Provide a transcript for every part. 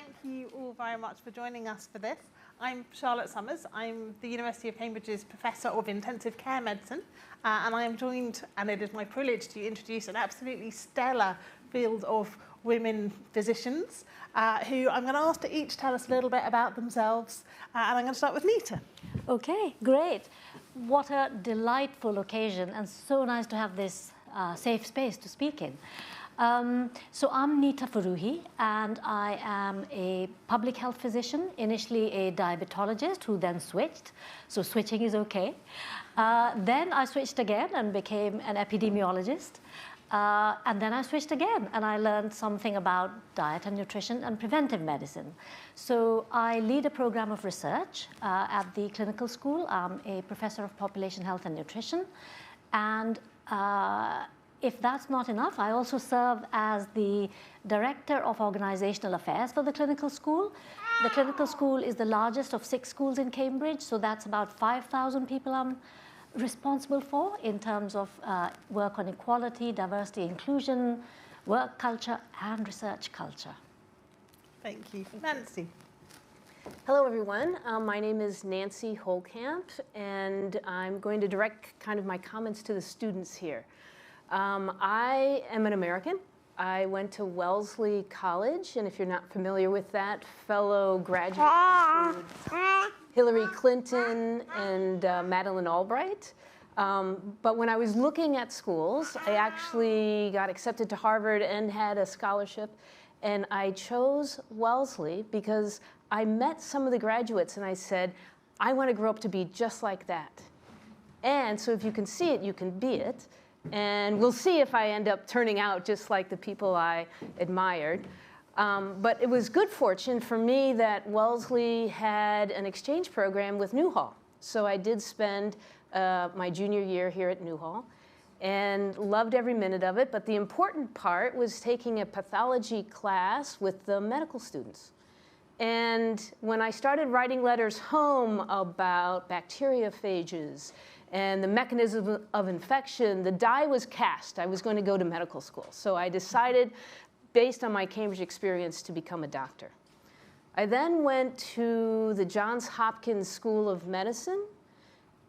thank you all very much for joining us for this. I'm Charlotte Summers. I'm the University of Cambridge's Professor of Intensive Care Medicine, and I am joined, and it is my privilege to introduce an absolutely stellar field of women physicians, who I'm going to ask to each tell us a little bit about themselves, and I'm going to start with Nita. Okay, great. What a delightful occasion, and so nice to have this safe space to speak in. So I'm Nita Faruhi, and I am a public health physician, initially a diabetologist who then switched, so switching is okay. Then I switched again and became an epidemiologist, and then I switched again and I learned something about diet and nutrition and preventive medicine. So I lead a program of research at the clinical school. I'm a professor of population health and nutrition, and if that's not enough, I also serve as the Director of Organizational Affairs for the clinical school. The clinical school is the largest of 6 schools in Cambridge, so that's about 5,000 people I'm responsible for in terms of work on equality, diversity, inclusion, work culture, and research culture. Thank you. Nancy. Hello, everyone. My name is Nancy Holkamp, and I'm going to direct kind of my comments to the students here. I am an American. I went to Wellesley College, and if you're not familiar with that, fellow graduates include Hillary Clinton and Madeleine Albright. But when I was looking at schools, I actually got accepted to Harvard and had a scholarship, and I chose Wellesley because I met some of the graduates and I said, I want to grow up to be just like that. And so if you can see it, you can be it. And we'll see if I end up turning out just like the people I admired. But it was good fortune for me that Wellesley had an exchange program with Newhall. So I did spend my junior year here at Newhall and loved every minute of it. But the important part was taking a pathology class with the medical students. And when I started writing letters home about bacteriophages and the mechanism of infection, the die was cast. I was going to go to medical school. So I decided, based on my Cambridge experience, to become a doctor. I then went to the Johns Hopkins School of Medicine,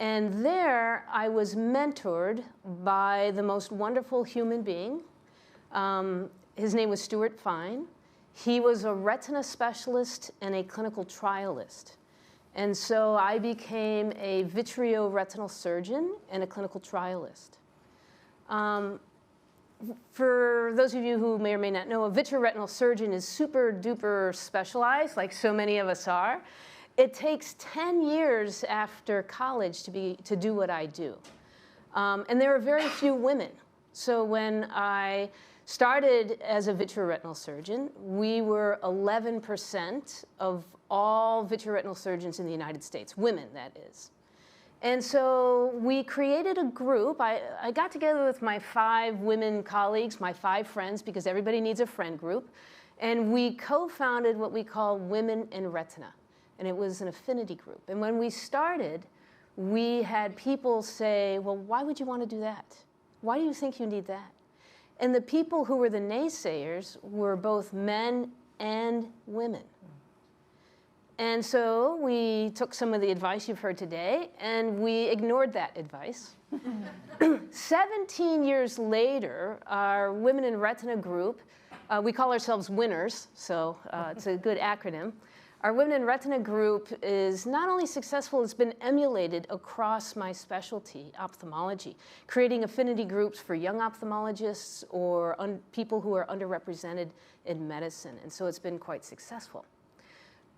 and there I was mentored by the most wonderful human being. His name was Stuart Fine. He was a retina specialist and a clinical trialist. And so I became a vitreoretinal surgeon and a clinical trialist. For those of you who may or may not know, a vitreoretinal surgeon is super duper specialized, like so many of us are. It takes 10 years after college to do what I do. And there are very few women. So when I started as a vitreoretinal surgeon, we were 11% of all vitreoretinal surgeons in the United States, women, that is. And so we created a group. I got together with my 5 women colleagues, my 5 friends, because everybody needs a friend group, and we co-founded what we call Women in Retina, and it was an affinity group. And when we started, we had people say, well, why would you want to do that? Why do you think you need that? And the people who were the naysayers were both men and women. And so we took some of the advice you've heard today, and we ignored that advice. 17 years later, our Women in Retina group, we call ourselves Winners, so it's a good acronym. Our Women in Retina group is not only successful, it's been emulated across my specialty, ophthalmology, creating affinity groups for young ophthalmologists or people who are underrepresented in medicine. And so it's been quite successful.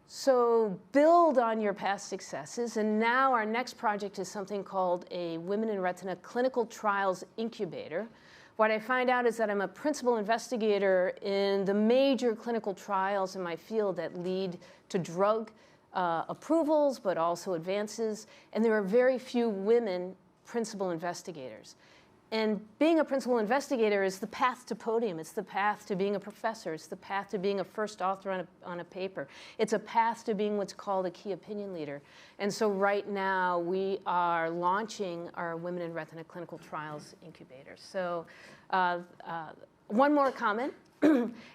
So build on your past successes, and now our next project is something called a Women in Retina Clinical Trials Incubator. What I find out is that I'm a principal investigator in the major clinical trials in my field that lead to drug approvals, but also advances, and there are very few women principal investigators. And being a principal investigator is the path to podium. It's the path to being a professor. It's the path to being a first author on a paper. It's a path to being what's called a key opinion leader. And so right now we are launching our Women in Retina Clinical Trials Incubator. So one more comment.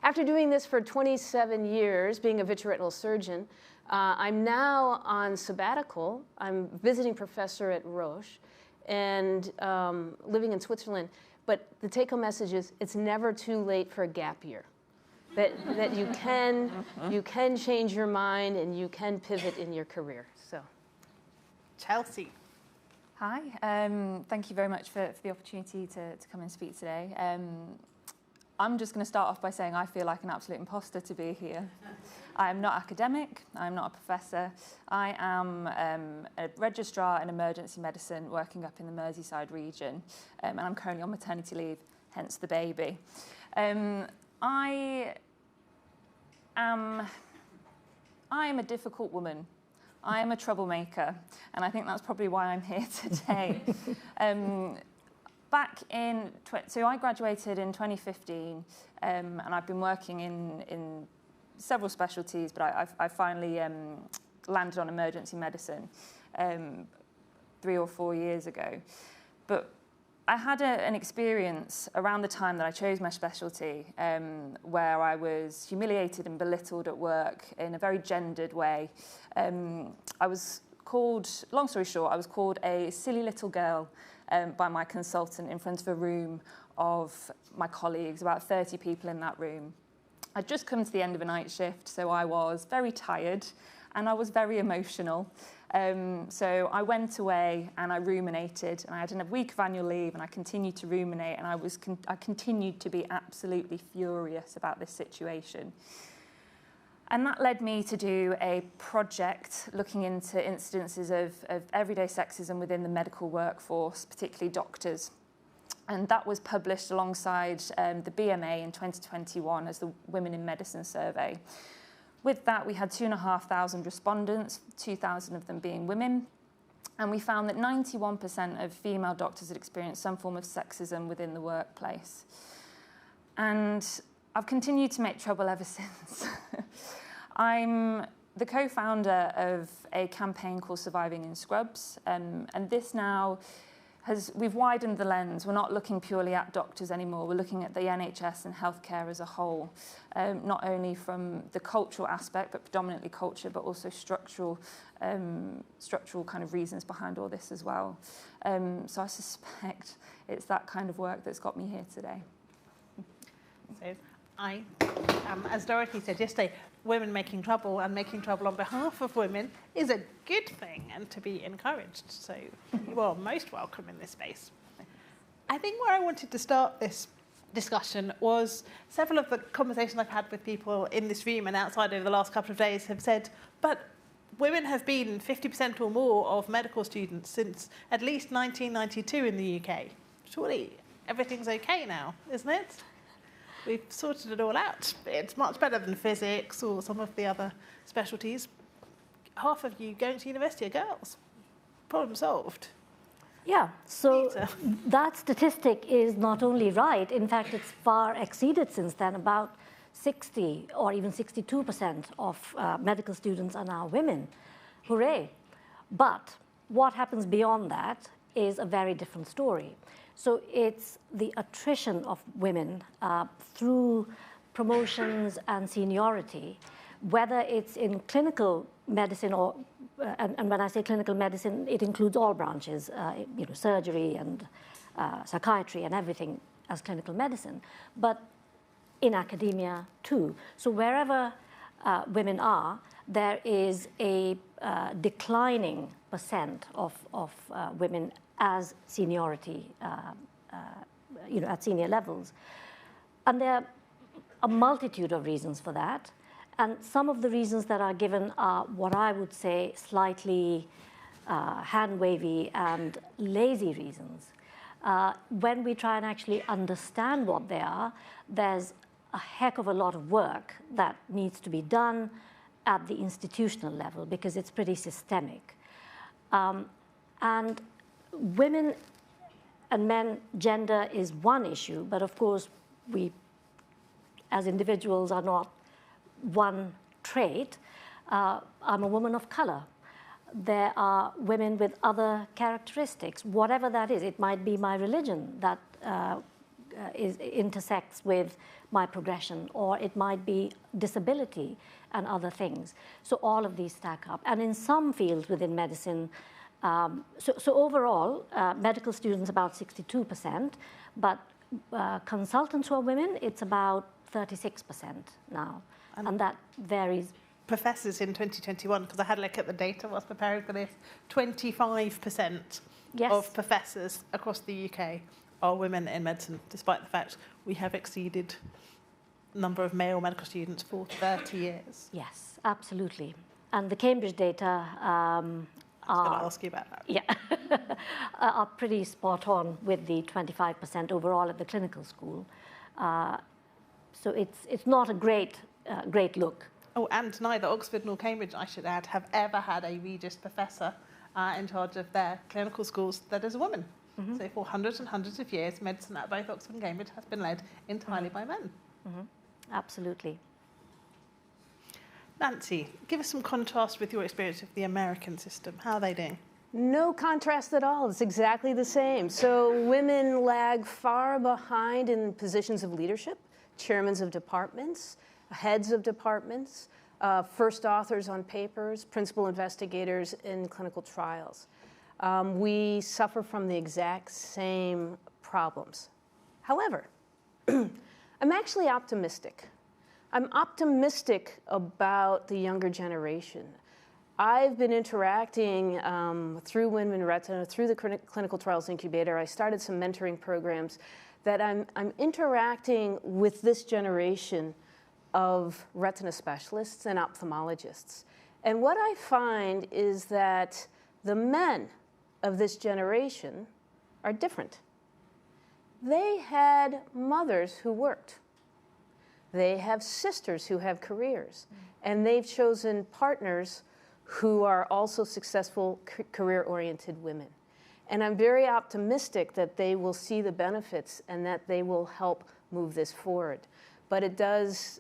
After doing this for 27 years, being a vitreoretinal surgeon, I'm now on sabbatical. I'm visiting professor at Roche and living in Switzerland. But the take-home message is it's never too late for a gap year. That you can change your mind and you can pivot in your career. So, Chelsea. Hi, thank you very much for the opportunity to come and speak today. I'm just going to start off by saying I feel like an absolute imposter to be here. I am not academic, I'm not a professor. I am a registrar in emergency medicine working up in the Merseyside region, and I'm currently on maternity leave, hence the baby. I am a difficult woman. I am a troublemaker, and I think that's probably why I'm here today. So I graduated in 2015, and I've been working in several specialties, but I finally landed on emergency medicine 3 or 4 years ago. But I had an experience around the time that I chose my specialty where I was humiliated and belittled at work in a very gendered way. I was called, long story short, I was called a silly little girl by my consultant in front of a room of my colleagues, about 30 people in that room. I'd just come to the end of a night shift, so I was very tired and I was very emotional. So I went away and I ruminated, and I had a week of annual leave, and I continued to ruminate, and I continued to be absolutely furious about this situation. And that led me to do a project looking into incidences of everyday sexism within the medical workforce, particularly doctors. And that was published alongside the BMA in 2021 as the Women in Medicine survey. With that, we had 2,500 respondents, 2,000 of them being women. And we found that 91% of female doctors had experienced some form of sexism within the workplace. And I've continued to make trouble ever since. I'm the co-founder of a campaign called Surviving in Scrubs. And this now we've widened the lens. We're not looking purely at doctors anymore. We're looking at the NHS and healthcare as a whole, not only from the cultural aspect, but predominantly culture, but also structural kind of reasons behind all this as well. So I suspect it's that kind of work that's got me here today. So I, as Dorothy said yesterday, women making trouble and making trouble on behalf of women is a good thing and to be encouraged. So you are most welcome in this space. I think where I wanted to start this discussion was several of the conversations I've had with people in this room and outside over the last couple of days have said, but women have been 50% or more of medical students since at least 1992 in the UK. Surely everything's okay now, isn't it? We've sorted it all out. It's much better than physics or some of the other specialties. Half of you going to university are girls. Problem solved. Yeah, so that statistic is not only right, in fact, it's far exceeded since then. About 60 or even 62% of medical students are now women. Hooray. But what happens beyond that is a very different story. So it's the attrition of women through promotions and seniority, whether it's in clinical medicine or, and when I say clinical medicine, it includes all branches, surgery and psychiatry and everything as clinical medicine, but in academia too. So wherever women are, there is a declining percent of women as seniority, at senior levels. And there are a multitude of reasons for that. And some of the reasons that are given are what I would say slightly hand-wavy and lazy reasons. When we try and actually understand what they are, there's a heck of a lot of work that needs to be done at the institutional level because it's pretty systemic. And women and men, gender is one issue, but of course we as individuals are not one trait. I'm a woman of color. There are women with other characteristics, whatever that is. It might be my religion that intersects with my progression, or it might be disability and other things. So all of these stack up. And in some fields within medicine, so overall, medical students about 62%, but consultants who are women, it's about 36% now, and that varies. Professors in 2021, because I had a look at the data whilst preparing for this, 25% of professors across the UK are women in medicine, despite the fact we have exceeded number of male medical students for 30 years. Yes, absolutely. And the Cambridge data I was going to ask you about that. Yeah, are pretty spot on with the 25% overall at the clinical school. So it's not a great look. Oh, and neither Oxford nor Cambridge, I should add, have ever had a Regis professor in charge of their clinical schools that is a woman. Mm-hmm. So for hundreds and hundreds of years, medicine at both Oxford and Cambridge has been led entirely by men. Mm-hmm. Absolutely. Nancy, give us some contrast with your experience of the American system. How are they doing? No contrast at all. It's exactly the same. So women lag far behind in positions of leadership, chairmen of departments, heads of departments, first authors on papers, principal investigators in clinical trials. We suffer from the exact same problems. However, I'm actually optimistic. I'm optimistic about the younger generation. I've been interacting through Women Retina, through the Clinical Trials Incubator. I started some mentoring programs that I'm interacting with this generation of retina specialists and ophthalmologists. And what I find is that the men of this generation are different. They had mothers who worked. They have sisters who have careers. And they've chosen partners who are also successful career-oriented women. And I'm very optimistic that they will see the benefits and that they will help move this forward. But it does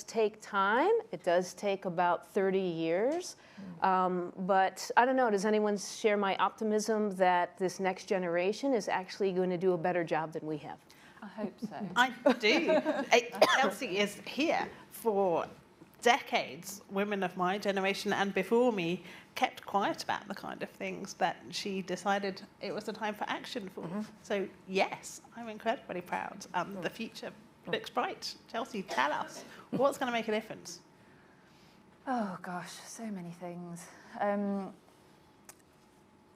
take time. It does take about 30 years. But I don't know, does anyone share my optimism that this next generation is actually going to do a better job than we have? I hope so. I do. Chelsea is here for decades. Women of my generation and before me kept quiet about the kind of things that she decided it was the time for action for. Mm-hmm. So yes, I'm incredibly proud. The future looks bright. Chelsea, tell us, what's going to make a difference? Oh gosh, so many things.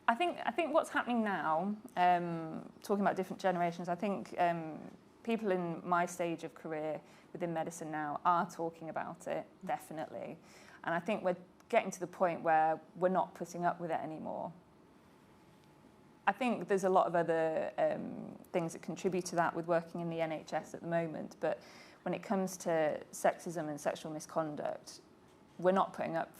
I think what's happening now, talking about different generations, I think people in my stage of career within medicine now are talking about it, definitely. And I think we're getting to the point where we're not putting up with it anymore. I think there's a lot of other things that contribute to that with working in the NHS at the moment, but when it comes to sexism and sexual misconduct, we're not putting up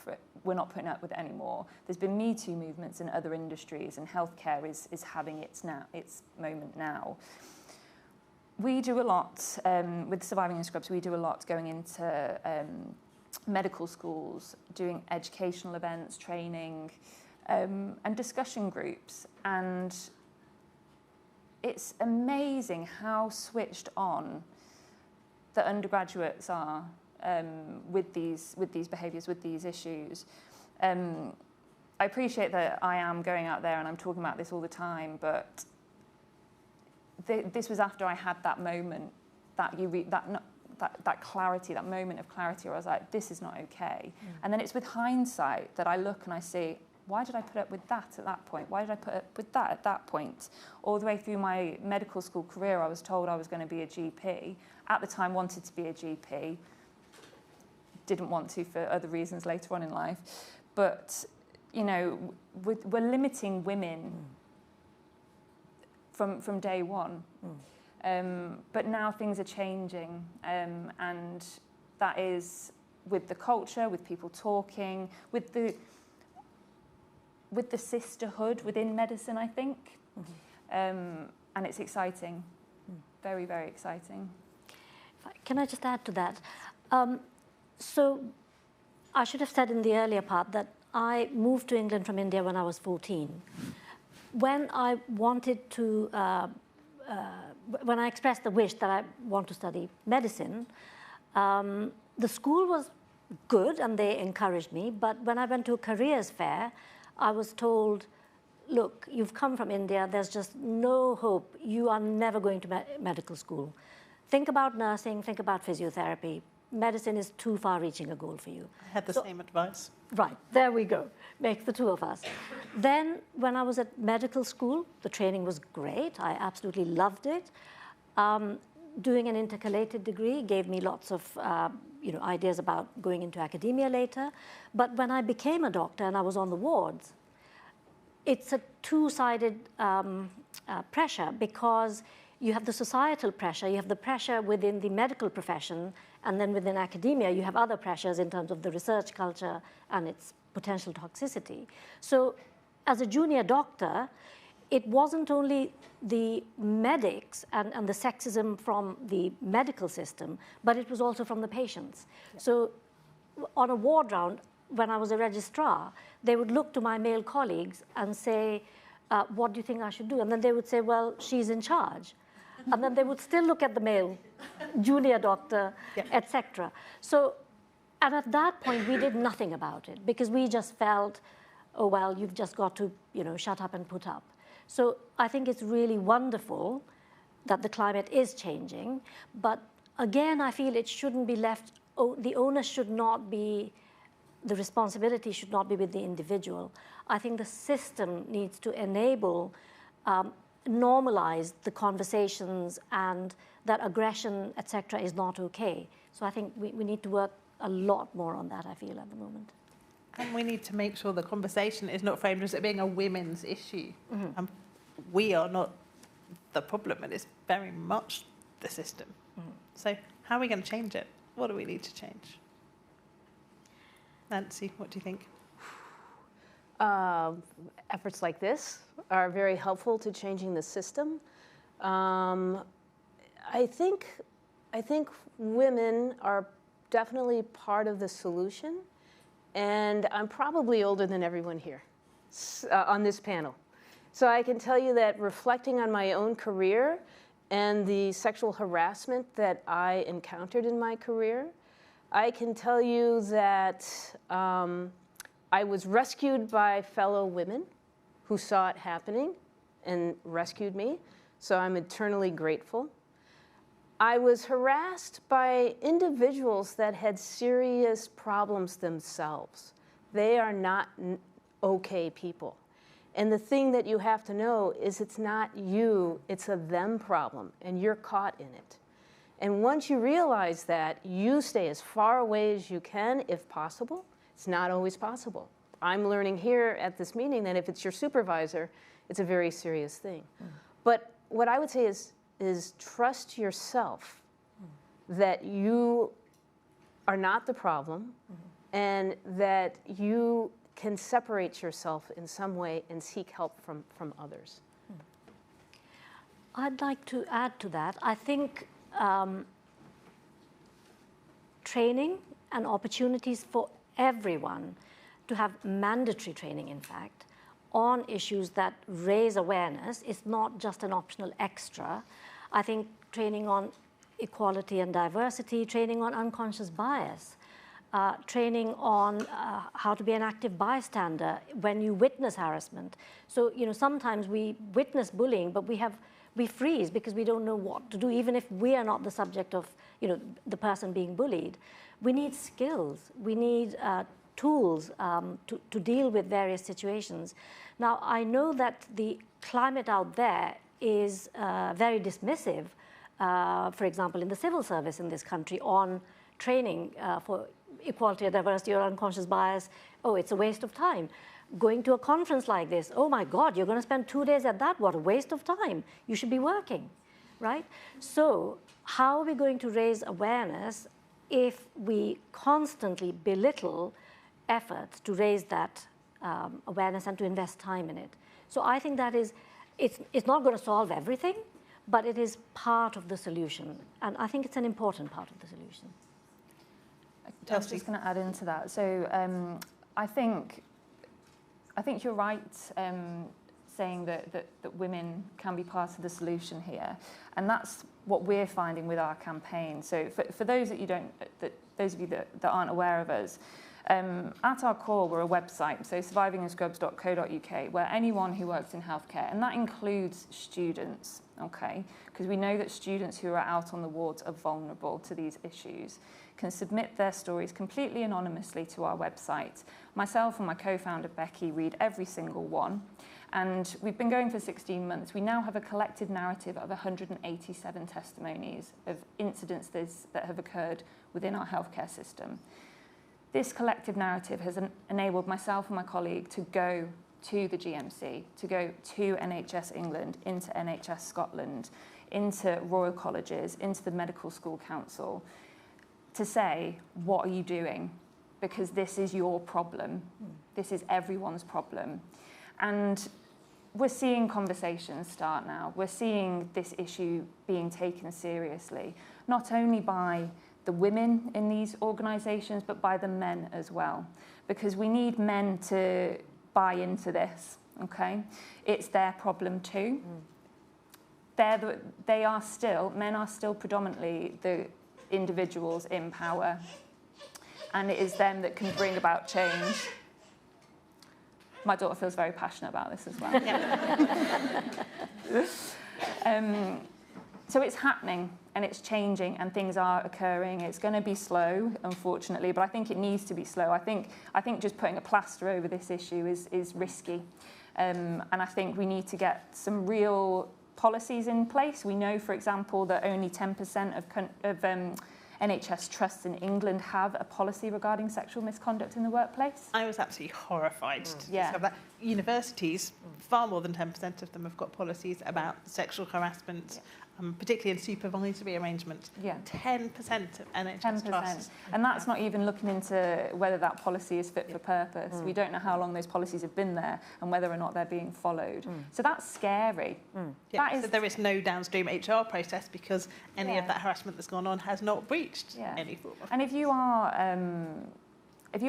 with it anymore. There's been Me Too movements in other industries, and healthcare is having its moment now. We do a lot with Surviving in Scrubs. We do a lot going into medical schools, doing educational events, training, and discussion groups. And it's amazing how switched on the undergraduates are with these behaviours, with these issues. I appreciate that I am going out there and I'm talking about this all the time, but this was after I had that moment, that clarity, that moment of clarity where I was like, this is not okay. Mm. And then it's with hindsight that I look and I see, why did I put up with that at that point? Why did I put up with that at that point? All the way through my medical school career, I was told I was going to be a GP. At the time, wanted to be a GP. Didn't want to for other reasons later on in life. But, you know, we're limiting women from day one. But now things are changing. And that is with the culture, with people talking, with the sisterhood within medicine, I think. And it's exciting. Very, very exciting. Can I just add to that? So I should have said in the earlier part that I moved to England from India when I was 14. When I wanted to when I expressed the wish that I want to study medicine, the school was good and they encouraged me, but when I went to a careers fair, I was told, look, you've come from India, there's just no hope, you are never going to medical school. Think about nursing, think about physiotherapy. Medicine is too far-reaching a goal for you. I had the same advice. Right, there we go, makes the two of us. Then when I was at medical school, the training was great, I absolutely loved it. Doing an intercalated degree gave me lots of ideas about going into academia later. But when I became a doctor and I was on the wards, it's a two-sided pressure, because you have the societal pressure, you have the pressure within the medical profession, and then within academia, you have other pressures in terms of the research culture and its potential toxicity. So as a junior doctor, it wasn't only the medics and the sexism from the medical system, but it was also from the patients. Yeah. So on a ward round, when I was a registrar, they would look to my male colleagues and say, what do you think I should do? And then they would say, well, she's in charge. And then they would still look at the male junior doctor, yeah, etc. So, and at that point, we did nothing about it, because we just felt, oh, well, you've just got to, shut up and put up. So I think it's really wonderful that the climate is changing. But again, I feel it shouldn't be left, the onus should not be, the responsibility should not be with the individual. I think the system needs to enable, normalize the conversations, and that aggression, etc., is not okay. So I think we need to work a lot more on that, I feel, at the moment. And we need to make sure the conversation is not framed as it being a women's issue. Mm-hmm. We are not the problem, it is very much the system. Mm-hmm. So how are we going to change it? What do we need to change? Nancy, what do you think? Efforts like this are very helpful to changing the system. I think women are definitely part of the solution, and I'm probably older than everyone here on this panel. So I can tell you that reflecting on my own career and the sexual harassment that I encountered in my career, I can tell you that I was rescued by fellow women who saw it happening and rescued me, so I'm eternally grateful. I was harassed by individuals that had serious problems themselves. They are not okay people. And the thing that you have to know is it's not you, it's a them problem, and you're caught in it. And once you realize that, you stay as far away as you can if possible. It's not always possible. I'm learning here at this meeting that if it's your supervisor, it's a very serious thing. But what I would say is trust yourself that you are not the problem, and that you can separate yourself in some way and seek help from others. I'd like to add to that. I think training and opportunities for everyone to have mandatory training, in fact, on issues that raise awareness is not just an optional extra. I think training on equality and diversity, training on unconscious bias, training on how to be an active bystander when you witness harassment. So, sometimes we witness bullying, but we freeze because we don't know what to do, even if we are not the subject of, the person being bullied. We need skills. We need tools to deal with various situations. Now, I know that the climate out there is very dismissive, for example, in the civil service in this country on training for equality or diversity or unconscious bias. Oh, it's a waste of time. Going to a conference like this, oh my God, you're going to spend 2 days at that? What a waste of time. You should be working, right? So how are we going to raise awareness if we constantly belittle efforts to raise that awareness and to invest time in it? So I think that it's not going to solve everything, but it is part of the solution. And I think it's an important part of the solution. I was just going to add into that. So I think you're right. saying that women can be part of the solution here. And that's what we're finding with our campaign. So for those of you that aren't aware of us, at our core, we're a website, so survivinginscrubs.co.uk, where anyone who works in healthcare, and that includes students, okay, because we know that students who are out on the wards are vulnerable to these issues, can submit their stories completely anonymously to our website. Myself and my co-founder Becky read every single one, and we've been going for 16 months. We now have a collective narrative of 187 testimonies of incidents that have occurred within our healthcare system. This collective narrative has enabled myself and my colleague to go to the GMC, to go to NHS England, into NHS Scotland, into Royal Colleges, into the Medical School Council, to say, what are you doing? Because this is your problem. This is everyone's problem. And we're seeing conversations start now. We're seeing this issue being taken seriously, not only by the women in these organisations, but by the men as well. Because we need men to buy into this, okay? It's their problem too. Men are still predominantly the individuals in power. And it is them that can bring about change. My daughter feels very passionate about this as well. Yeah. So it's happening and it's changing and things are occurring. It's going to be slow, unfortunately, but I think it needs to be slow. I think just putting a plaster over this issue is risky. And I think we need to get some real policies in place. We know, for example, that only 10% of NHS trusts in England have a policy regarding sexual misconduct in the workplace. I was absolutely horrified to discover that. Universities, far more than 10% of them have got policies about sexual harassment, particularly in supervisory arrangements. 10% of NHS trusts. And that's not even looking into whether that policy is fit for purpose. We don't know how long those policies have been there and whether or not they're being followed. So that's scary. So there is no downstream HR process because any of that harassment that's gone on has not breached any form of. And if you're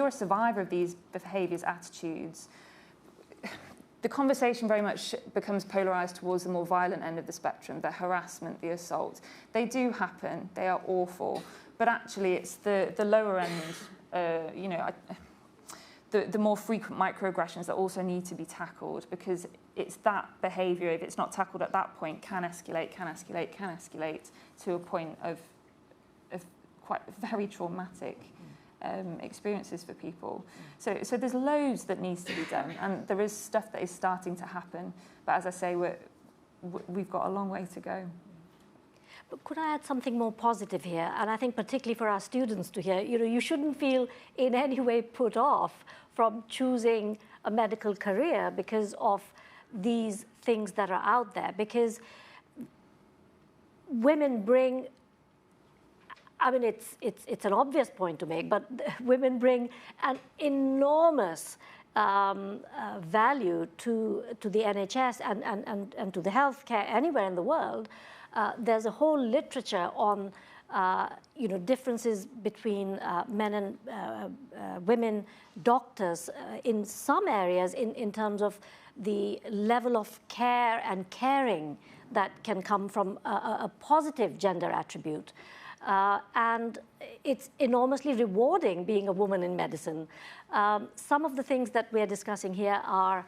a survivor of these behaviours, attitudes, the conversation very much becomes polarised towards the more violent end of the spectrum, the harassment, the assault. They do happen, they are awful, but actually it's the lower end, the more frequent microaggressions that also need to be tackled, because it's that behaviour, if it's not tackled at that point, can escalate to a point of quite very traumatic experiences for people. So there's loads that needs to be done, and there is stuff that is starting to happen. But as I say, we've got a long way to go. But could I add something more positive here? And I think particularly for our students to hear, you shouldn't feel in any way put off from choosing a medical career because of these things that are out there. Because women bring, I mean, it's an obvious point to make, but women bring an enormous value to the NHS and to the healthcare anywhere in the world. There's a whole literature on differences between men and women doctors in some areas in terms of the level of care and caring that can come from a positive gender attribute. And it's enormously rewarding being a woman in medicine. Some of the things that we're discussing here are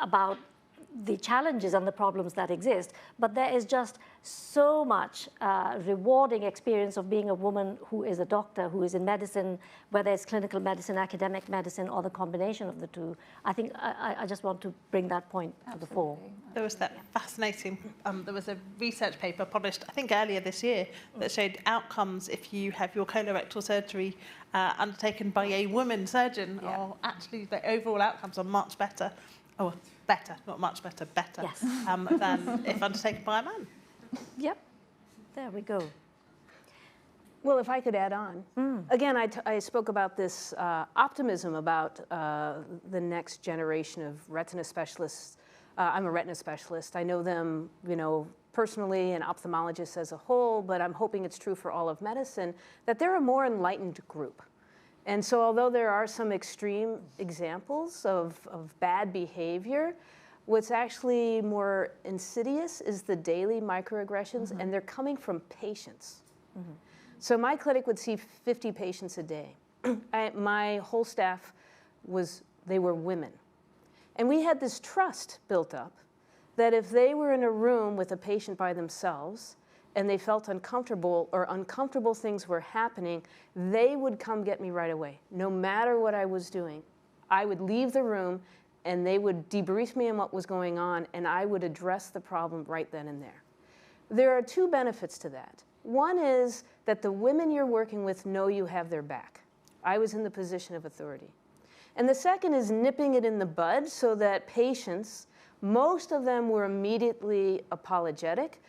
about the challenges and the problems that exist, but there is just so much rewarding experience of being a woman who is a doctor, who is in medicine, whether it's clinical medicine, academic medicine, or the combination of the two. I think I just want to bring that point to the fore. There was that fascinating, there was a research paper published, I think earlier this year, that showed outcomes if you have your colorectal surgery undertaken by a woman surgeon, or actually the overall outcomes are much better. Oh, better, not much better, better, yes. Than if undertaken by a man. Yep, there we go. Well, if I could add on. Again, I spoke about this optimism about the next generation of retina specialists. I'm a retina specialist. I know them, personally and ophthalmologists as a whole, but I'm hoping it's true for all of medicine, that they're a more enlightened group. And so although there are some extreme examples of bad behavior, What's actually more insidious is the daily microaggressions, and they're coming from patients. So my clinic would see 50 patients a day. My whole staff they were women. And we had this trust built up that if they were in a room with a patient by themselves and they felt uncomfortable or uncomfortable things were happening, they would come get me right away, no matter what I was doing. I would leave the room and they would debrief me on what was going on, and I would address the problem right then and there. There are two benefits to that. One is that the women you're working with know you have their back. I was in the position of authority. And the second is nipping it in the bud so that patients, most of them were immediately apologetic,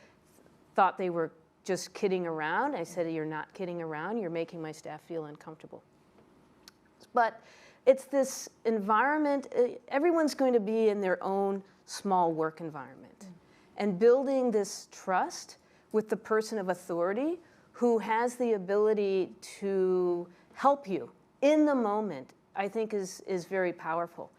thought they were just kidding around. I said, "You're not kidding around, you're making my staff feel uncomfortable." But it's this environment, everyone's going to be in their own small work environment. And building this trust with the person of authority who has the ability to help you in the moment, I think is very powerful.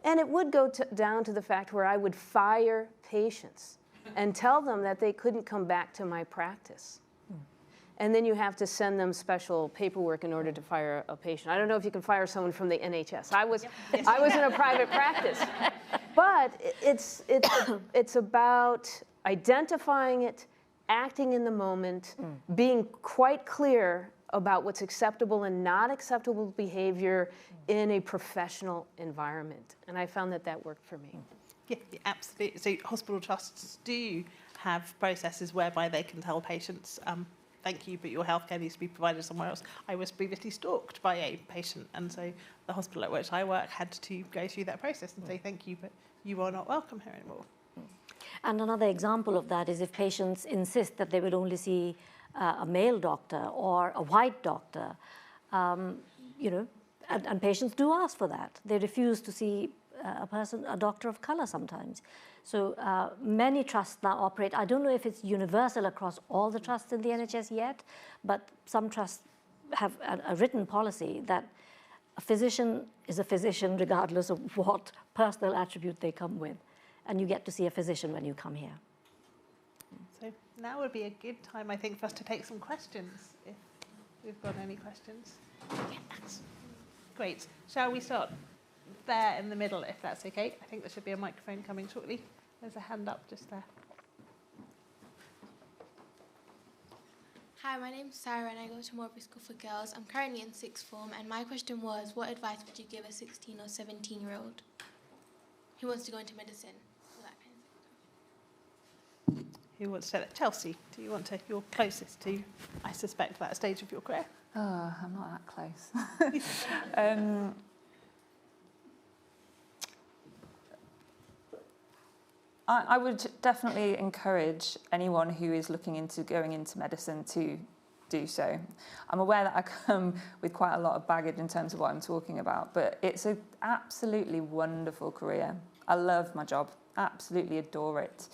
And it would go down to the fact where I would fire patients and tell them that they couldn't come back to my practice. And then you have to send them special paperwork in order to fire a patient. I don't know if you can fire someone from the NHS. I was in a private practice. But it's about identifying it, acting in the moment, being quite clear about what's acceptable and not acceptable behavior in a professional environment. And I found that worked for me. Yeah, absolutely. So hospital trusts do have processes whereby they can tell patients, thank you, but your healthcare needs to be provided somewhere else. I was previously stalked by a patient, and so the hospital at which I work had to go through that process and say, thank you, but you are not welcome here anymore. And another example of that is if patients insist that they would only see a male doctor or a white doctor, you know, and patients do ask for that. They refuse to see a doctor of color sometimes. So many trusts now operate. I don't know if it's universal across all the trusts in the NHS yet, but some trusts have a written policy that a physician is a physician regardless of what personal attribute they come with. And you get to see a physician when you come here. So now would be a good time, I think, for us to take some questions, if we've got any questions. Yes. Great. Shall we start there in the middle, if that's okay? I think there should be a microphone coming shortly. There's a hand up just there. Hi, my name's Sarah and I go to Morpeth School for Girls. I'm currently in sixth form, and my question was, what advice would you give a 16 or 17-year-old who wants to go into medicine? That kind of thing. Who wants to say that? Chelsea, do you want to? You're closest to, I suspect, that stage of your career. Oh, I'm not that close. I would definitely encourage anyone who is looking into going into medicine to do so. I'm aware that I come with quite a lot of baggage in terms of what I'm talking about, but it's an absolutely wonderful career. I love my job, absolutely adore it.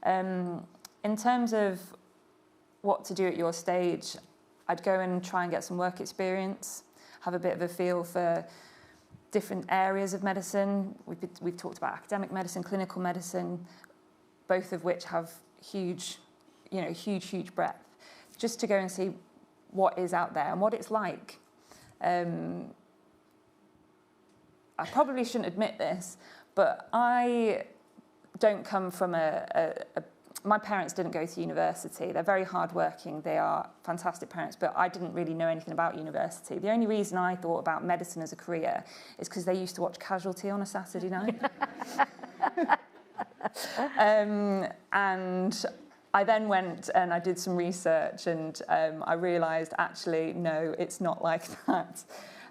In terms of what to do at your stage, I'd go and try and get some work experience, have a bit of a feel for different areas of medicine. We've talked about academic medicine, clinical medicine, both of which have huge breadth. Just to go and see what is out there and what it's like. I probably shouldn't admit this, but I don't come from my parents didn't go to university. They're very hardworking. They are fantastic parents, but I didn't really know anything about university. The only reason I thought about medicine as a career is because they used to watch Casualty on a Saturday night. And I then went and I did some research, and I realised, actually, no, it's not like that.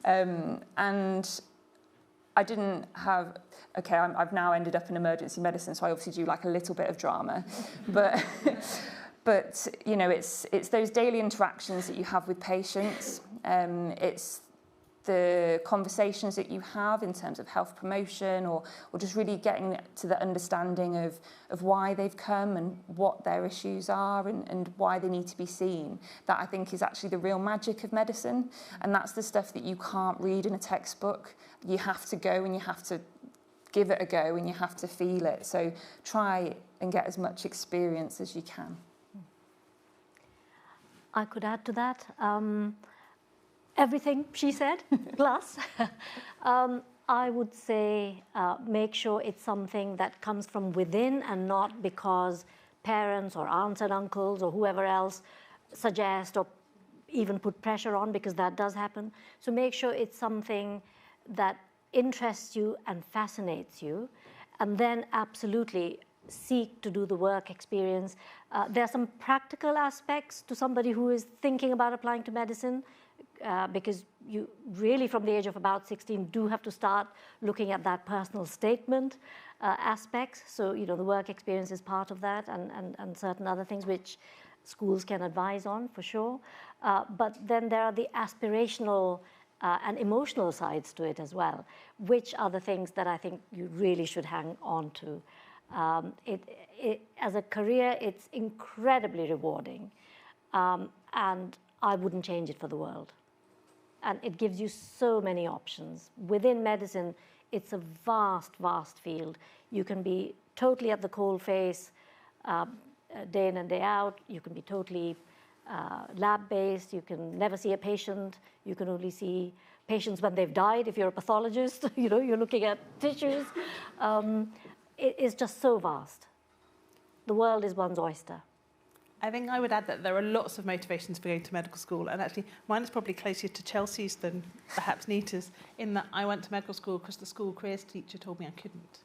And I didn't have... Okay, I've now ended up in emergency medicine, so I obviously do like a little bit of drama. But you know, it's those daily interactions that you have with patients. It's the conversations that you have in terms of health promotion, or just really getting to the understanding of why they've come and what their issues are and why they need to be seen. That I think is actually the real magic of medicine, and that's the stuff that you can't read in a textbook. You have to go and you have to give it a go and you have to feel it. So try and get as much experience as you can. I could add to that. Everything she said, plus. I would say make sure it's something that comes from within and not because parents or aunts and uncles or whoever else suggest or even put pressure on, because that does happen. So make sure it's something that interests you and fascinates you, and then absolutely seek to do the work experience. There are some practical aspects to somebody who is thinking about applying to medicine, because you really, from the age of about 16, do have to start looking at that personal statement aspects. So, the work experience is part of that, and certain other things which schools can advise on, for sure. But then there are the aspirational and emotional sides to it as well, which are the things that I think you really should hang on to. As a career, it's incredibly rewarding, and I wouldn't change it for the world. And it gives you so many options. Within medicine, it's a vast, vast field. You can be totally at the coalface day in and day out. You can be totally lab-based. You can never see a patient. You can only see patients when they've died. If you're a pathologist, you're looking at tissues. It is just so vast. The world is one's oyster. I think I would add that there are lots of motivations for going to medical school, and actually mine is probably closer to Chelsea's than perhaps Nita's, in that I went to medical school because the school careers teacher told me I couldn't.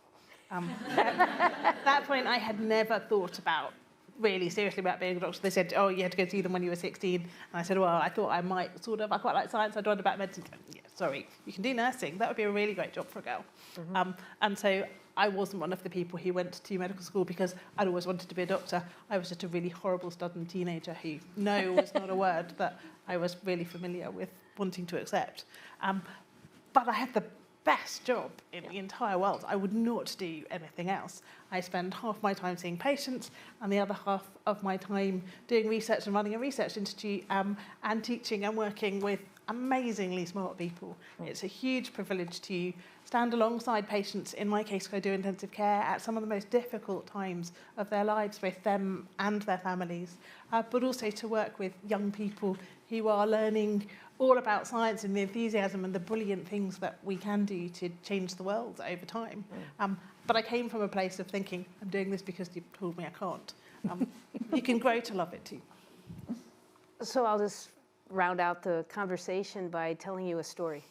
At that point, I had never thought about really seriously about being a doctor. They said, oh, you had to go see them when you were 16. And I said, well, I thought I might I quite like science, I'd wonder about medicine. Yeah, sorry, you can do nursing. That would be a really great job for a girl. Mm-hmm. And so I wasn't one of the people who went to medical school because I'd always wanted to be a doctor. I was just a really horrible stubborn teenager who no was not a word that I was really familiar with wanting to accept. But I had the best job in the entire world. I would not do anything else. I spend half my time seeing patients and the other half of my time doing research and running a research institute and teaching and working with amazingly smart people. It's a huge privilege to stand alongside patients, in my case, I do intensive care, at some of the most difficult times of their lives, both them and their families, but also to work with young people who are learning all about science and the enthusiasm and the brilliant things that we can do to change the world over time. But I came from a place of thinking, I'm doing this because you told me I can't. You can grow to love it too. So I'll just round out the conversation by telling you a story.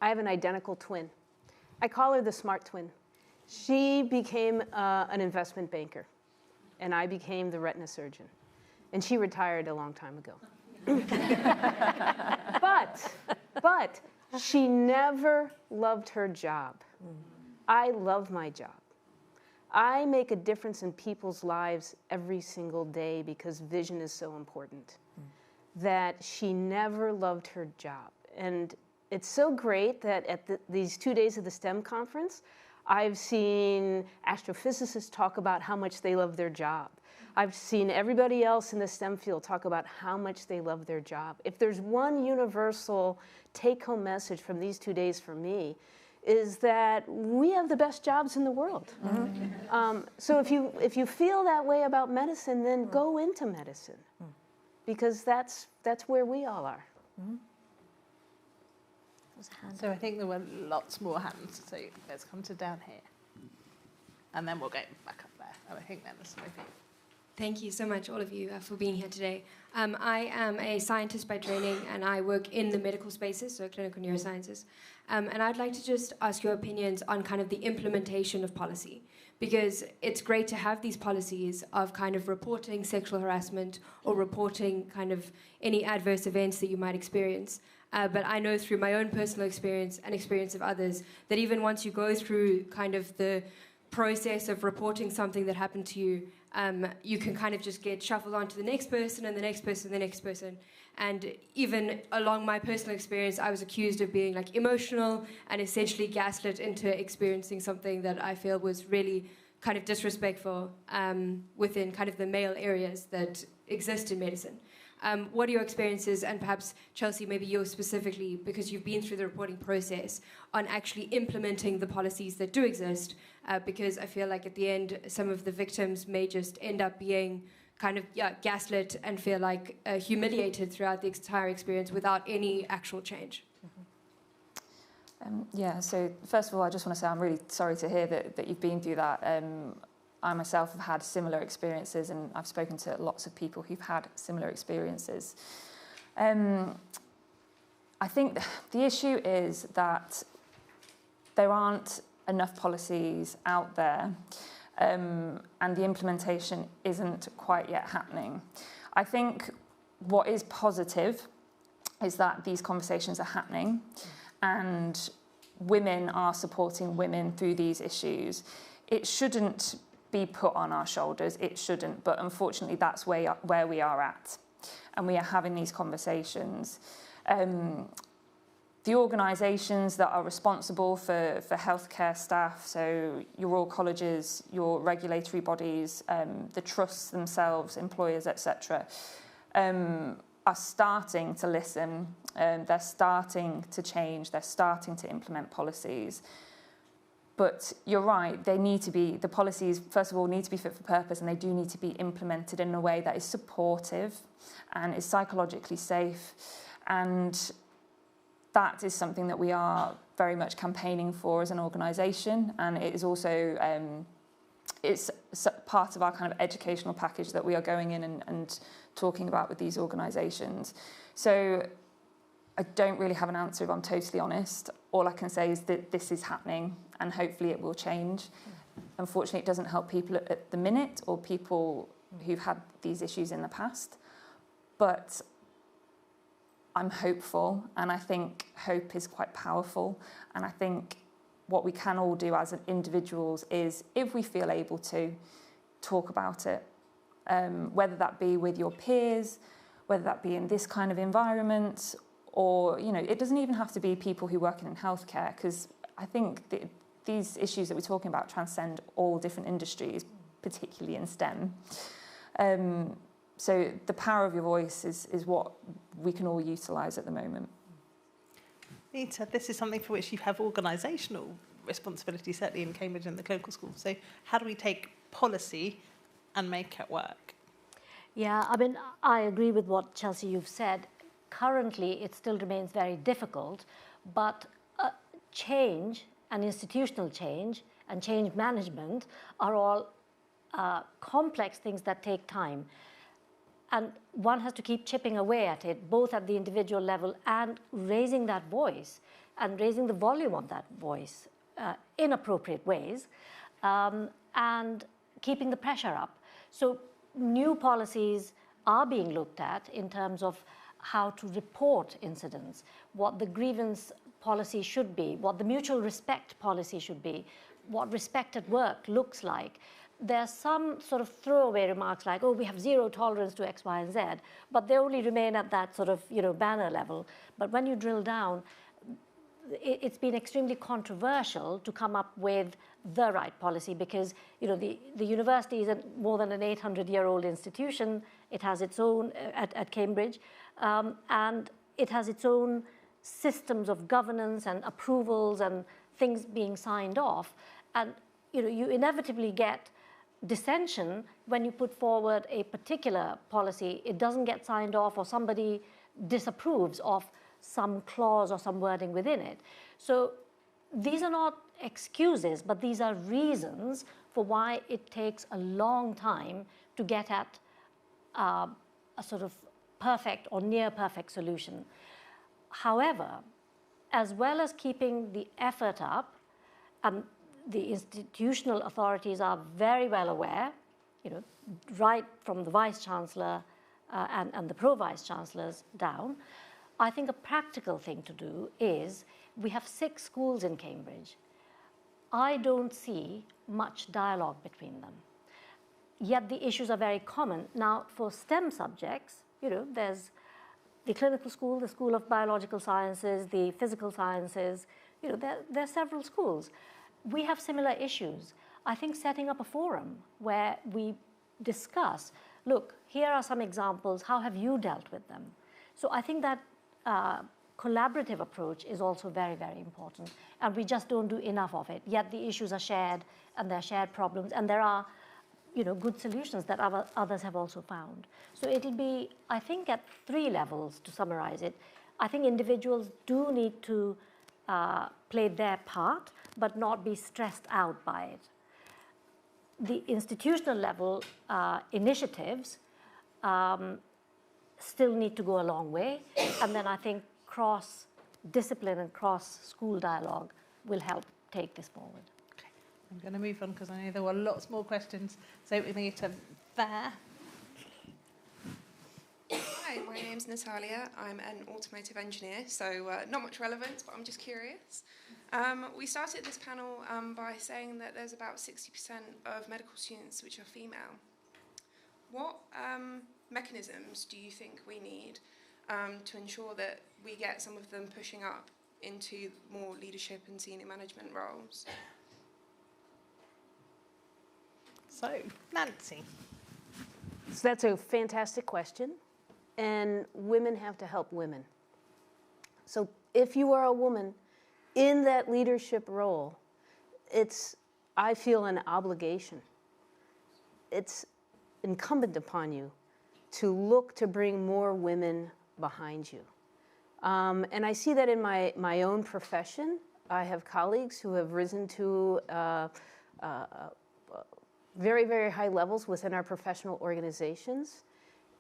I have an identical twin. I call her the smart twin. She became an investment banker, and I became the retina surgeon. And she retired a long time ago. But she never loved her job. I love my job. I make a difference in people's lives every single day because vision is so important. That she never loved her job. And it's so great that at these 2 days of the STEM conference, I've seen astrophysicists talk about how much they love their job. I've seen everybody else in the STEM field talk about how much they love their job. If there's one universal take-home message from these 2 days for me, is that we have the best jobs in the world. So if you feel that way about medicine, then go into medicine. Because that's where we all are. So I think there were lots more hands. So let's come to down here. And then we'll go back up there. And I think then there's some more people. Thank you so much, all of you, for being here today. I am a scientist by training, and I work in the medical spaces, so clinical neurosciences. And I'd like to just ask your opinions on kind of the implementation of policy, because it's great to have these policies of kind of reporting sexual harassment or reporting kind of any adverse events that you might experience. But I know through my own personal experience and experience of others that even once you go through kind of the process of reporting something that happened to you, you can kind of just get shuffled on to the next person and the next person and the next person. And even along my personal experience, I was accused of being like emotional and essentially gaslit into experiencing something that I feel was really kind of disrespectful within kind of the male areas that exist in medicine. What are your experiences, and perhaps Chelsea, maybe you specifically, because you've been through the reporting process, on actually implementing the policies that do exist? Because I feel like at the end, some of the victims may just end up being kind of gaslit and feel like humiliated throughout the entire experience without any actual change. Yeah, so first of all, I just want to say I'm really sorry to hear that you've been through that. I myself have had similar experiences, and I've spoken to lots of people who've had similar experiences. I think the issue is that there aren't enough policies out there, and the implementation isn't quite yet happening. I think what is positive is that these conversations are happening, and women are supporting women through these issues. It shouldn't be put on our shoulders, it shouldn't, but unfortunately that's where we are at, and we are having these conversations. The organisations that are responsible for healthcare staff, so your Royal Colleges, your regulatory bodies, the trusts themselves, employers, etc., are starting to listen, they're starting to change, they're starting to implement policies. But you're right, the policies, first of all, need to be fit for purpose, and they do need to be implemented in a way that is supportive and is psychologically safe. And that is something that we are very much campaigning for as an organisation, and it is also it's part of our kind of educational package that we are going in and talking about with these organisations. So I don't really have an answer, if I'm totally honest. All I can say is that this is happening, and hopefully it will change. Unfortunately, it doesn't help people at the minute, or people who've had these issues in the past. But I'm hopeful, and I think hope is quite powerful. And I think what we can all do as individuals is, if we feel able to, talk about it. Whether that be with your peers, whether that be in this kind of environment, or, you know, it doesn't even have to be people who work in healthcare, because I think these issues that we're talking about transcend all different industries, particularly in STEM. So the power of your voice is what we can all utilise at the moment. Nita, this is something for which you have organisational responsibility, certainly in Cambridge and the clinical school. So how do we take policy and make it work? Yeah, I mean, I agree with what, Chelsea, you've said. Currently, it still remains very difficult, but change and institutional change and change management are all complex things that take time. And one has to keep chipping away at it, both at the individual level and raising that voice and raising the volume of that voice in appropriate ways, and keeping the pressure up. So new policies are being looked at in terms of how to report incidents, what the grievance policy should be, what the mutual respect policy should be, what respect at work looks like. There's some sort of throwaway remarks like, oh, we have zero tolerance to X, Y, and Z, but they only remain at that sort of, you know, banner level. But when you drill down, it's been extremely controversial to come up with the right policy, because, you know, the university is more than an 800-year-old institution. It has its own, at Cambridge, and it has its own systems of governance and approvals and things being signed off. And, you know, you inevitably get dissension when you put forward a particular policy. It doesn't get signed off, or somebody disapproves of some clause or some wording within it. So these are not excuses, but these are reasons for why it takes a long time to get at a sort of perfect or near perfect solution. However, as well as keeping the effort up, the institutional authorities are very well aware, you know, right from the Vice-Chancellor and the Pro-Vice-Chancellors down. I think a practical thing to do is, we have 6 schools in Cambridge. I don't see much dialogue between them. Yet the issues are very common. Now, for STEM subjects, you know, there's the clinical school, the School of Biological Sciences, the Physical Sciences, you know, there are several schools. We have similar issues. I think setting up a forum where we discuss look, here are some examples, how have you dealt with them? So I think that collaborative approach is also very, very important, and we just don't do enough of it, yet the issues are shared, and they're shared problems, and there are good solutions that others have also found. So it'll be, I think, at 3 levels, to summarize it. I think individuals do need to play their part, but not be stressed out by it. The institutional level initiatives still need to go a long way, and then I think cross-discipline and cross-school dialogue will help take this forward. Okay. I'm going to move on because I know there were lots more questions, so we're going to get to there. Hi, my name's Natalia. I'm an automotive engineer, so not much relevance, but I'm just curious. We started this panel by saying that there's about 60% of medical students which are female. What mechanisms do you think we need to ensure that we get some of them pushing up into more leadership and senior management roles? So, Nancy. So that's a fantastic question, and women have to help women. So if you are a woman in that leadership role, it's, I feel, an obligation. It's incumbent upon you to look to bring more women behind you. And I see that in my own profession. I have colleagues who have risen to very, very high levels within our professional organizations,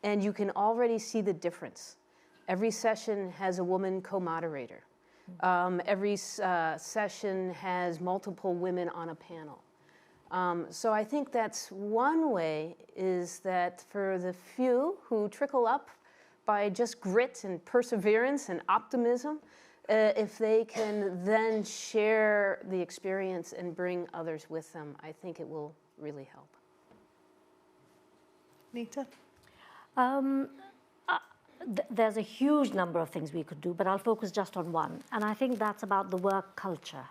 and you can already see the difference. Every session has a woman co-moderator. Every session has multiple women on a panel. So I think that's one way, is that for the few who trickle up by just grit and perseverance and optimism, if they can then share the experience and bring others with them, I think it will really help. Nita? There's a huge number of things we could do, but I'll focus just on one, and I think that's about the work culture.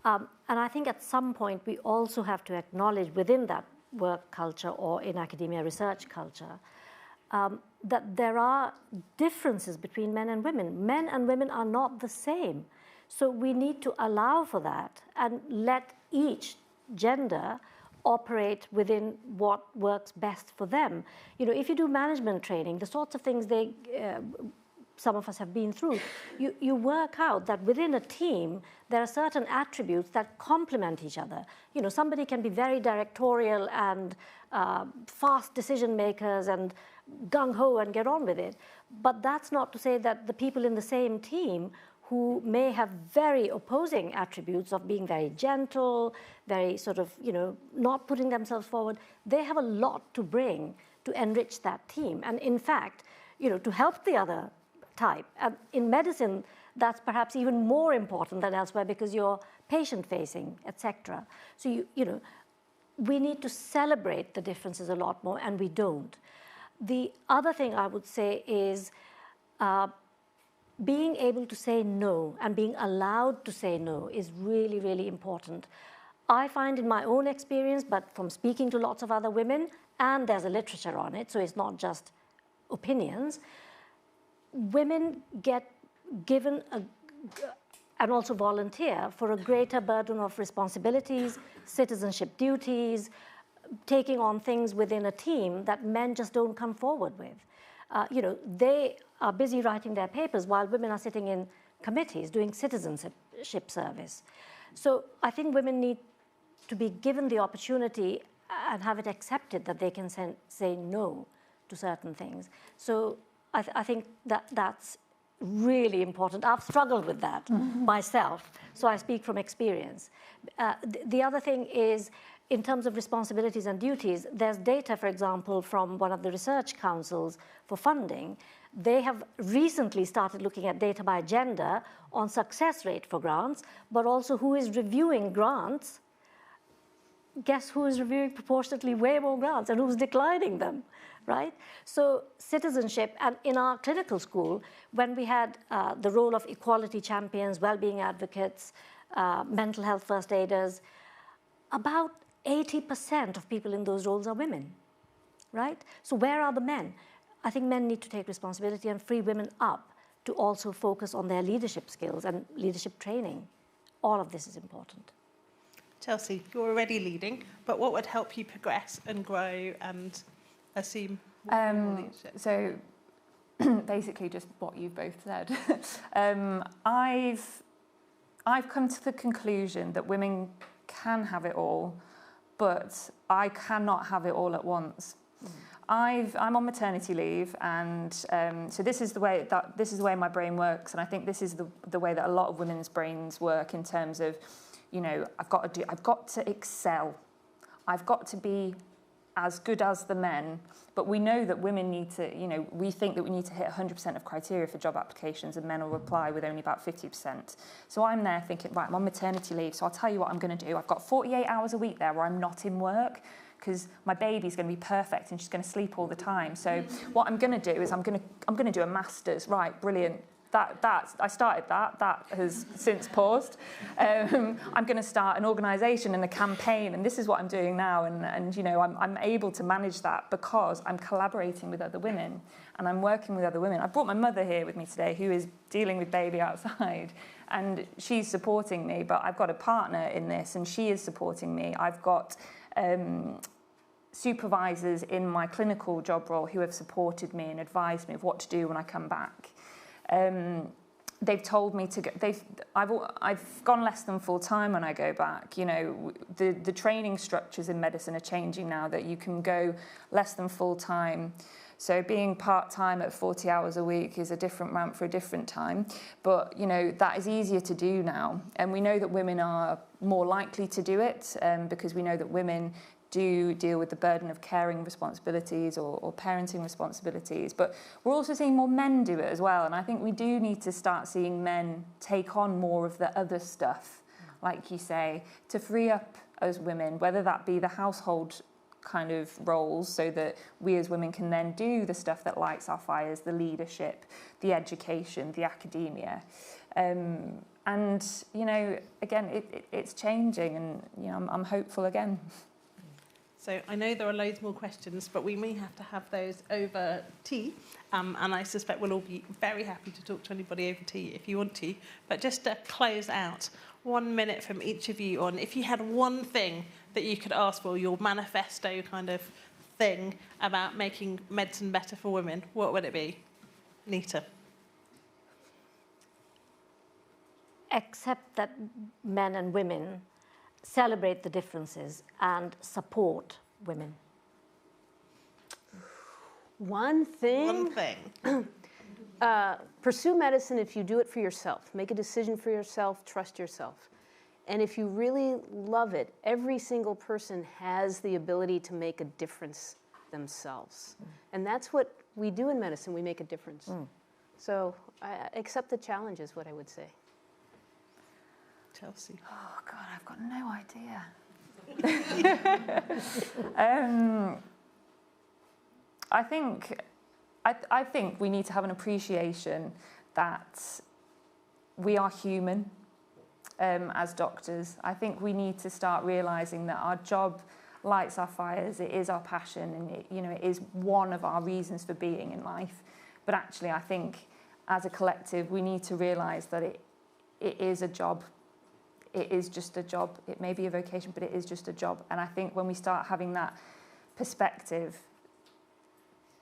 And I think at some point we also have to acknowledge within that work culture, or in academia research culture, that there are differences between men and women. Men and women are not the same. So we need to allow for that and let each gender operate within what works best for them. If you do management training, the sorts of things some of us have been through, you work out that within a team, there are certain attributes that complement each other. Somebody can be very directorial and fast decision makers and gung-ho and get on with it. But that's not to say that the people in the same team who may have very opposing attributes of being very gentle, very sort of, not putting themselves forward, they have a lot to bring to enrich that team. And in fact, to help the other type. And in medicine, that's perhaps even more important than elsewhere because you're patient-facing, etc. So, we need to celebrate the differences a lot more, and we don't. The other thing I would say is being able to say no and being allowed to say no is really, really important. I find in my own experience, but from speaking to lots of other women, and there's a literature on it, so it's not just opinions, women get given and also volunteer for a greater burden of responsibilities, citizenship duties, taking on things within a team that men just don't come forward with. They are busy writing their papers while women are sitting in committees doing citizenship service. So I think women need to be given the opportunity and have it accepted that they can say no to certain things. So I think that's really important. I've struggled with that myself, so I speak from experience. The other thing is, in terms of responsibilities and duties, there's data, for example, from one of the research councils for funding. They have recently started looking at data by gender on success rate for grants, but also who is reviewing grants. Guess who is reviewing proportionately way more grants and who's declining them, right? So citizenship, and in our clinical school, when we had the role of equality champions, well-being advocates, mental health first aiders, about 80% of people in those roles are women, right? So where are the men? I think men need to take responsibility and free women up to also focus on their leadership skills and leadership training. All of this is important. Chelsea, you're already leading, but what would help you progress and grow and assume more leadership? So basically just what you've both said. I've come to the conclusion that women can have it all, but I cannot have it all at once. I'm on maternity leave, and so this is the way my brain works, and I think this is the way that a lot of women's brains work in terms of, you know, I've got to excel, I've got to be as good as the men. But we know that women need to, you know, we think that we need to hit 100% of criteria for job applications, and men will reply with only about 50%. So I'm there thinking, right, I'm on maternity leave, so I'll tell you what I'm going to do. I've got 48 hours a week there where I'm not in work, because my baby's going to be perfect and she's going to sleep all the time. So what I'm going to do is I'm going to do a master's. Right, brilliant. I started that has since paused. I'm going to start an organisation and a campaign, and this is what I'm doing now. And you know, I'm able to manage that because I'm collaborating with other women and I'm working with other women. I brought my mother here with me today, who is dealing with baby outside, and she's supporting me. But I've got a partner in this, and she is supporting me. I've got supervisors in my clinical job role who have supported me and advised me of what to do when I come back. They've told me to go. I've gone less than full time when I go back. You know, the training structures in medicine are changing now, that you can go less than full time. So being part time at 40 hours a week is a different ramp for a different time. But you know, that is easier to do now, and we know that women are more likely to do it because we know that women do deal with the burden of caring responsibilities or parenting responsibilities, but we're also seeing more men do it as well. And I think we do need to start seeing men take on more of the other stuff, like you say, to free up as women, whether that be the household kind of roles, so that we as women can then do the stuff that lights our fires, the leadership, the education, the academia. And, you know, again, it's changing, and, you know, I'm hopeful again. So I know there are loads more questions, but we may have to have those over tea. And I suspect we'll all be very happy to talk to anybody over tea if you want to. But just to close out, 1 minute from each of you on, if you had one thing that you could ask for, your manifesto kind of thing about making medicine better for women, what would it be? Nita. Accept that men and women celebrate the differences and support women. One thing? One thing. Pursue medicine if you do it for yourself. Make a decision for yourself, trust yourself. And if you really love it, every single person has the ability to make a difference themselves. And that's what we do in medicine, we make a difference. So accept the challenge is what I would say. Chelsea. Oh God, I've got no idea. I think we need to have an appreciation that we are human as doctors. I think we need to start realising that our job lights our fires. It is our passion, and it is one of our reasons for being in life. But actually, I think as a collective, we need to realise that it is a job. It is just a job. It may be a vocation, but it is just a job. And I think when we start having that perspective,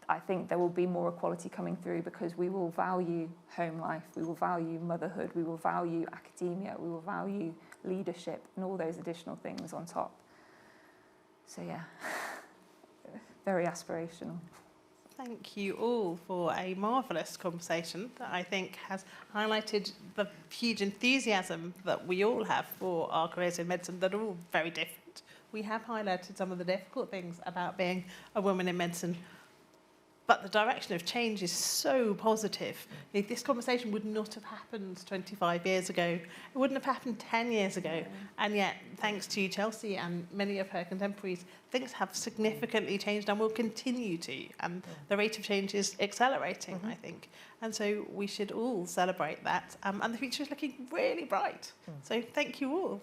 I think there will be more equality coming through, because we will value home life, we will value motherhood, we will value academia, we will value leadership and all those additional things on top. So yeah, very aspirational. Thank you all for a marvellous conversation that I think has highlighted the huge enthusiasm that we all have for our careers in medicine that are all very different. We have highlighted some of the difficult things about being a woman in medicine, but the direction of change is so positive. This conversation would not have happened 25 years ago. It wouldn't have happened 10 years ago. And yet, thanks to Chelsea and many of her contemporaries, things have significantly changed and will continue to. And the rate of change is accelerating, I think. And so we should all celebrate that. And the future is looking really bright. So thank you all.